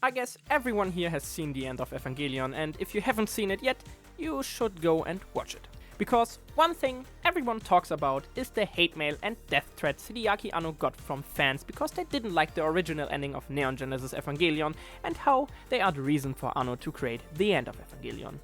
I guess everyone here has seen the End of Evangelion, and if you haven't seen it yet, you should go and watch it. Because one thing everyone talks about is the hate mail and death threats Hideaki Anno got from fans because they didn't like the original ending of Neon Genesis Evangelion and how they are the reason for Anno to create the End of Evangelion.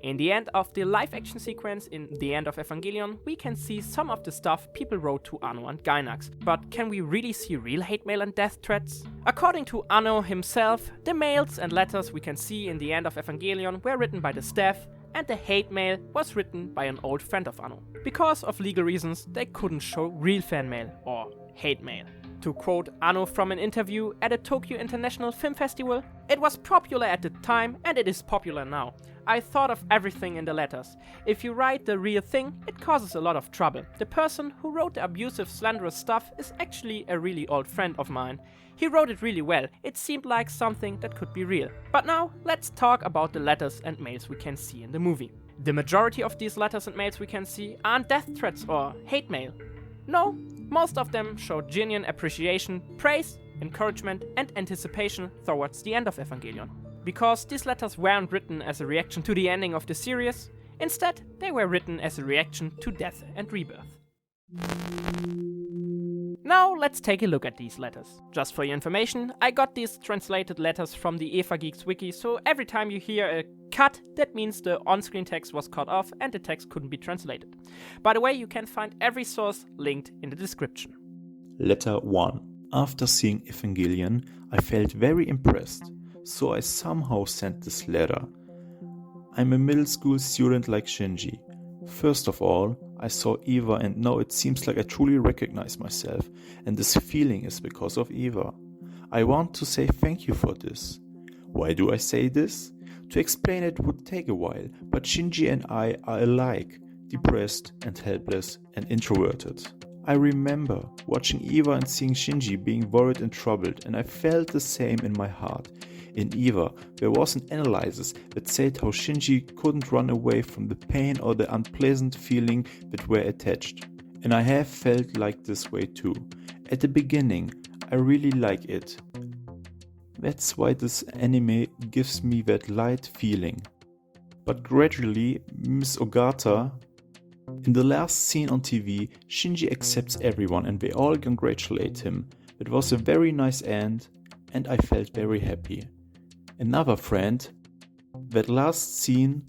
In the end of the live action sequence in The End of Evangelion, we can see some of the stuff people wrote to Anno and Gainax, but can we really see real hate mail and death threats? According to Anno himself, the mails and letters we can see in The End of Evangelion were written by the staff, and the hate mail was written by an old friend of Anno. Because of legal reasons, they couldn't show real fan mail or hate mail. To quote Anno from an interview at a Tokyo International Film Festival, "It was popular at the time and it is popular now. I thought of everything in the letters. If you write the real thing, it causes a lot of trouble. The person who wrote the abusive, slanderous stuff is actually a really old friend of mine. He wrote it really well. It seemed like something that could be real." But now, let's talk about the letters and mails we can see in the movie. The majority of these letters and mails we can see aren't death threats or hate mail. No, most of them show genuine appreciation, praise, encouragement, and anticipation towards the End of Evangelion. Because these letters weren't written as a reaction to the ending of the series, instead they were written as a reaction to death and rebirth. Now let's take a look at these letters. Just for your information, I got these translated letters from the EvaGeeks wiki, so every time you hear a cut, that means the on-screen text was cut off and the text couldn't be translated. By the way, you can find every source linked in the description. Letter 1. After seeing Evangelion, I felt very impressed, so I somehow sent this letter. I'm a middle school student like Shinji. First of all, I saw Eva and now it seems like I truly recognize myself, and this feeling is because of Eva. I want to say thank you for this. Why do I say this? To explain it would take a while, but Shinji and I are alike, depressed and helpless and introverted. I remember watching Eva and seeing Shinji being worried and troubled, and I felt the same in my heart. In Eva, there was an analysis that said how Shinji couldn't run away from the pain or the unpleasant feeling that were attached. And I have felt like this way too. At the beginning, I really like it. That's why this anime gives me that light feeling. But gradually, Miss Ogata, in the last scene on TV, Shinji accepts everyone and they all congratulate him. It was a very nice end and I felt very happy. Another friend, that last scene,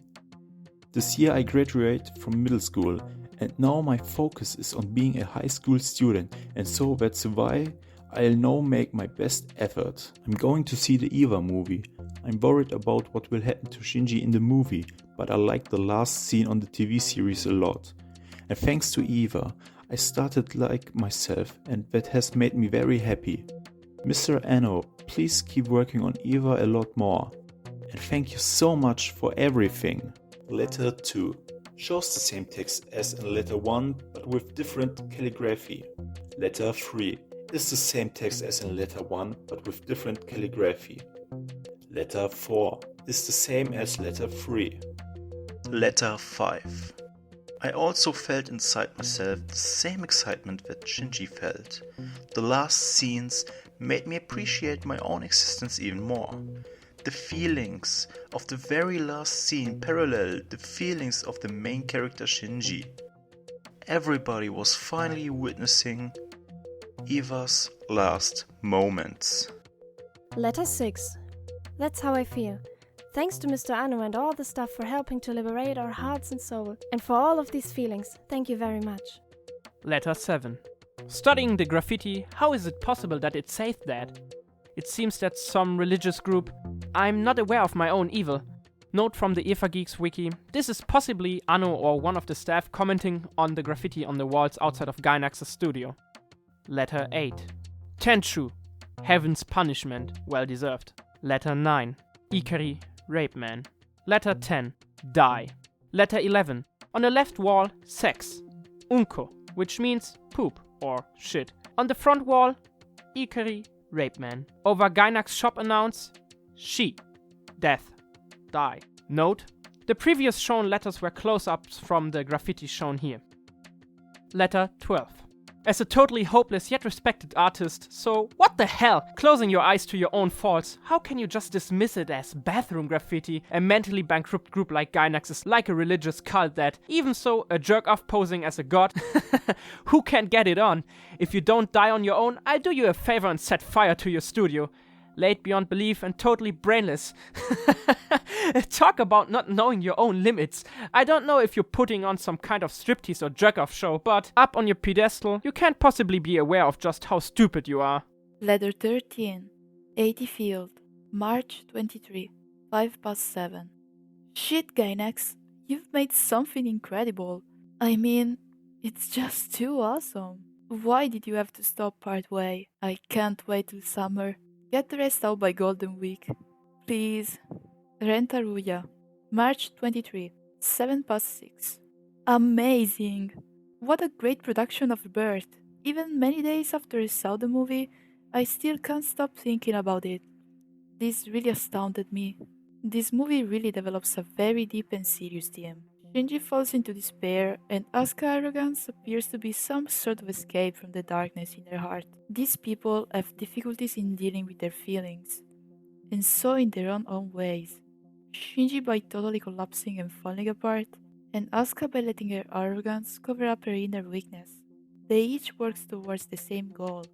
this year I graduate from middle school and now my focus is on being a high school student, and so that's why I'll now make my best effort. I'm going to see the Eva movie. I'm worried about what will happen to Shinji in the movie, but I like the last scene on the TV series a lot. And thanks to Eva, I started like myself and that has made me very happy. Mr. Anno, please keep working on Eva a lot more. And thank you so much for everything. Letter 2 shows the same text as in letter 1 but with different calligraphy. Letter 3 is the same text as in letter 1 but with different calligraphy. Letter 4 is the same as letter 3. Letter 5. I also felt inside myself the same excitement that Shinji felt. The last scenes made me appreciate my own existence even more. The feelings of the very last scene paralleled the feelings of the main character Shinji. Everybody was finally witnessing Eva's last moments. Letter 6. That's how I feel. Thanks to Mr. Anno and all the stuff for helping to liberate our hearts and soul. And for all of these feelings, thank you very much. Letter 7. Studying the graffiti, how is it possible that it says that? It seems that some religious group. I'm not aware of my own evil. Note from the EvaGeeks wiki, this is possibly Anno or one of the staff commenting on the graffiti on the walls outside of Gainax's studio. Letter 8. Tenchu, heaven's punishment, well deserved. Letter 9. Ikari, rape man. Letter 10. Die. Letter 11. On the left wall, sex. Unko, which means poop or shit. On the front wall, Ikari, rape man. Over Gainax shop announce, she, death, die. Note, the previous shown letters were close-ups from the graffiti shown here. Letter 12. as a totally hopeless yet respected artist, so what the hell? Closing your eyes to your own faults, how can you just dismiss it as bathroom graffiti? A mentally bankrupt group like Gainax is like a religious cult that, even so, a jerk-off posing as a god? Who can't get it on? If you don't die on your own, I'll do you a favor and set fire to your studio. Late beyond belief and totally brainless. Talk about not knowing your own limits. I don't know if you're putting on some kind of striptease or jerk-off show, but up on your pedestal, you can't possibly be aware of just how stupid you are. Letter 13, 80 Field, March 23, 7:05. Shit, Gainax, you've made something incredible. I mean, it's just too awesome. Why did you have to stop partway? I can't wait till summer. Get the rest out by Golden Week. Please. Rentaruya, March 23, 6:07. Amazing! What a great production of Birth. Even many days after I saw the movie, I still can't stop thinking about it. This really astounded me. This movie really develops a very deep and serious theme. Shinji falls into despair, and Asuka's arrogance appears to be some sort of escape from the darkness in her heart. These people have difficulties in dealing with their feelings, and so in their own ways. Shinji by totally collapsing and falling apart, and Asuka by letting her arrogance cover up her inner weakness. They each work towards the same goal,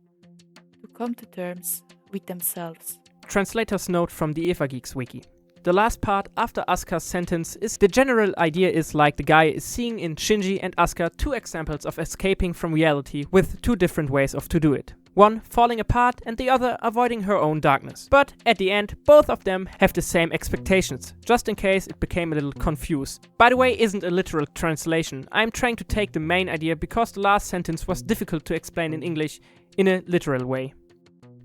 to come to terms with themselves. Translator's note from the EvaGeeks wiki. The last part after Asuka's sentence is the general idea is like the guy is seeing in Shinji and Asuka two examples of escaping from reality with two different ways of to do it. One falling apart and the other avoiding her own darkness. But at the end, both of them have the same expectations, just in case it became a little confused. By the way, isn't a literal translation. I'm trying to take the main idea because the last sentence was difficult to explain in English in a literal way.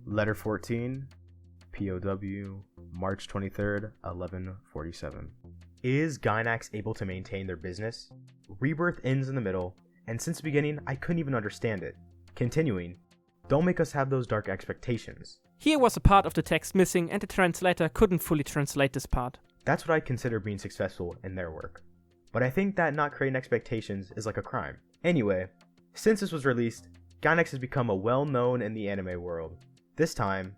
Letter 14, POW, March 23rd, 11:47. Is Gainax able to maintain their business? Rebirth ends in the middle, and since the beginning, I couldn't even understand it. Continuing, don't make us have those dark expectations. Here was a part of the text missing and the translator couldn't fully translate this part. That's what I consider being successful in their work. But I think that not creating expectations is like a crime. Anyway, since this was released, Gainax has become a well-known in the anime world. This time,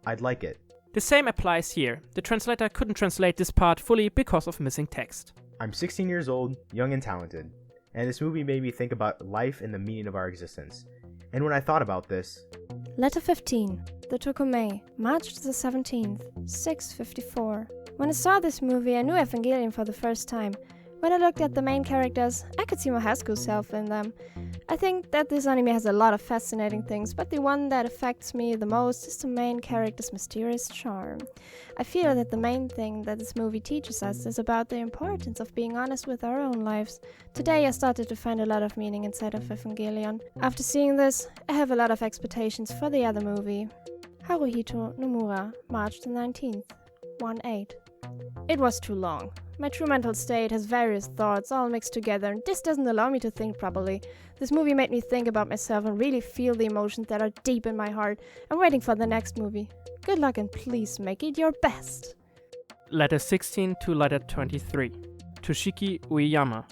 I'd like it. The same applies here. The translator couldn't translate this part fully because of missing text. I'm 16 years old, young and talented, and this movie made me think about life and the meaning of our existence. And when I thought about this... Letter 15, the Tokumei, March the 17th, 6:54. When I saw this movie, I knew Evangelion for the first time. When I looked at the main characters, I could see my high school self in them. I think that this anime has a lot of fascinating things, but the one that affects me the most is the main character's mysterious charm. I feel that the main thing that this movie teaches us is about the importance of being honest with our own lives. Today I started to find a lot of meaning inside of Evangelion. After seeing this, I have a lot of expectations for the other movie. Haruhito Nomura, March the 19th, 1:08. It was too long. My true mental state has various thoughts all mixed together, and this doesn't allow me to think properly. This movie made me think about myself and really feel the emotions that are deep in my heart. I'm waiting for the next movie. Good luck and please make it your best. Letter 16 to letter 23. Toshiki Ueyama.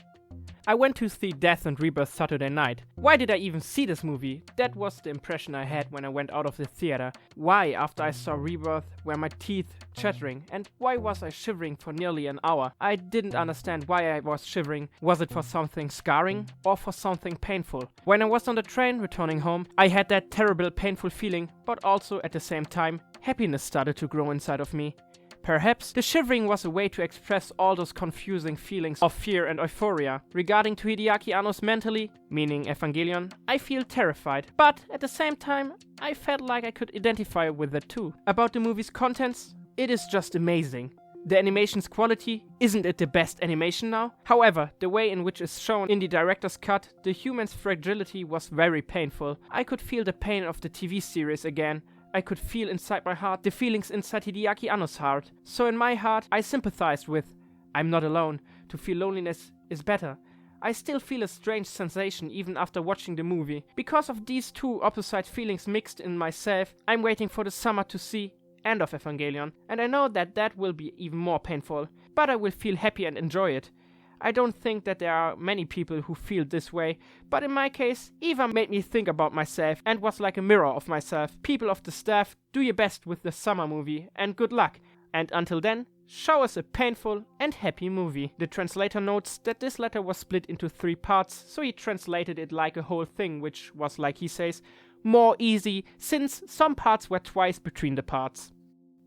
I went to see Death and Rebirth Saturday night. Why did I even see this movie? That was the impression I had when I went out of the theater. Why, after I saw Rebirth, were my teeth chattering? And why was I shivering for nearly an hour? I didn't understand why I was shivering. Was it for something scarring or for something painful? When I was on the train returning home, I had that terrible painful feeling, but also at the same time, happiness started to grow inside of me. Perhaps the shivering was a way to express all those confusing feelings of fear and euphoria. Regarding to Hideaki Anno's mentally, meaning Evangelion, I feel terrified, but at the same time, I felt like I could identify with it too. About the movie's contents, it is just amazing. The animation's quality, isn't it the best animation now? However, the way in which is shown in the director's cut, the human's fragility was very painful. I could feel the pain of the TV series again. I could feel inside my heart the feelings inside Hideaki Anno's heart. So in my heart, I sympathized with I'm not alone. To feel loneliness is better. I still feel a strange sensation even after watching the movie. Because of these two opposite feelings mixed in myself, I'm waiting for the summer to see End of Evangelion. And I know that that will be even more painful. But I will feel happy and enjoy it. I don't think that there are many people who feel this way, but in my case, Eva made me think about myself and was like a mirror of myself. People of the staff, do your best with the summer movie and good luck. And until then, show us a painful and happy movie. The translator notes that this letter was split into 3 parts, so he translated it like a whole thing, which was, like he says, more easy, since some parts were twice between the parts.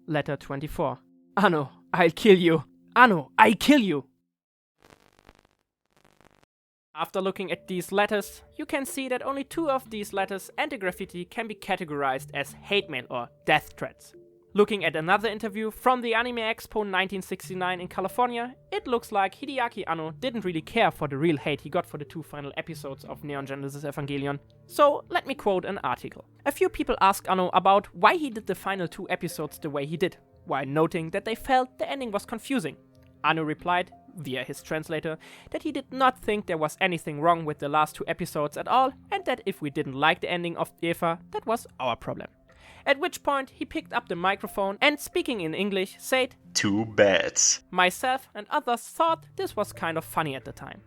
Letter 24. Anno, I'll kill you. Anno, I kill you. After looking at these letters, you can see that only 2 of these letters and the graffiti can be categorized as hate mail or death threats. Looking at another interview from the Anime Expo 1969 in California, it looks like Hideaki Anno didn't really care for the real hate he got for the 2 final episodes of Neon Genesis Evangelion. So let me quote an article. A few people asked Anno about why he did the final 2 episodes the way he did, while noting that they felt the ending was confusing. Anno replied, via his translator, that he did not think there was anything wrong with the last 2 episodes at all, and that if we didn't like the ending of Eva, that was our problem. At which point he picked up the microphone and, speaking in English, said, Too bad. Myself and others thought this was kind of funny at the time.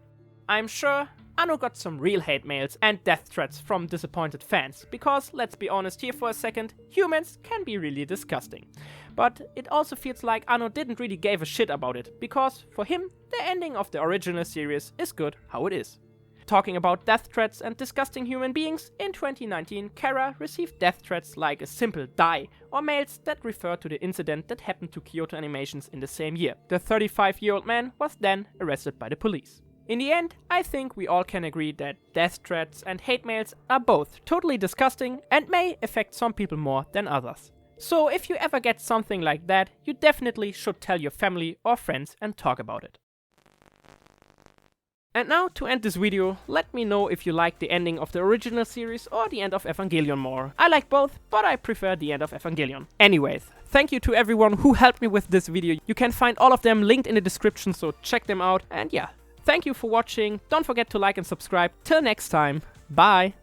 I'm sure Anno got some real hate mails and death threats from disappointed fans, because, let's be honest here for a second, humans can be really disgusting. But it also feels like Anno didn't really give a shit about it, because for him, the ending of the original series is good how it is. Talking about death threats and disgusting human beings, in 2019, Kara received death threats like a simple die, or mails that refer to the incident that happened to Kyoto Animations in the same year. The 35-year-old man was then arrested by the police. In the end, I think we all can agree that death threats and hate mails are both totally disgusting and may affect some people more than others. So if you ever get something like that, you definitely should tell your family or friends and talk about it. And now, to end this video, let me know if you like the ending of the original series or the End of Evangelion more. I like both, but I prefer the End of Evangelion. Anyways, thank you to everyone who helped me with this video. You can find all of them linked in the description, so check them out. And yeah, thank you for watching. Don't forget to like and subscribe. Till next time, bye!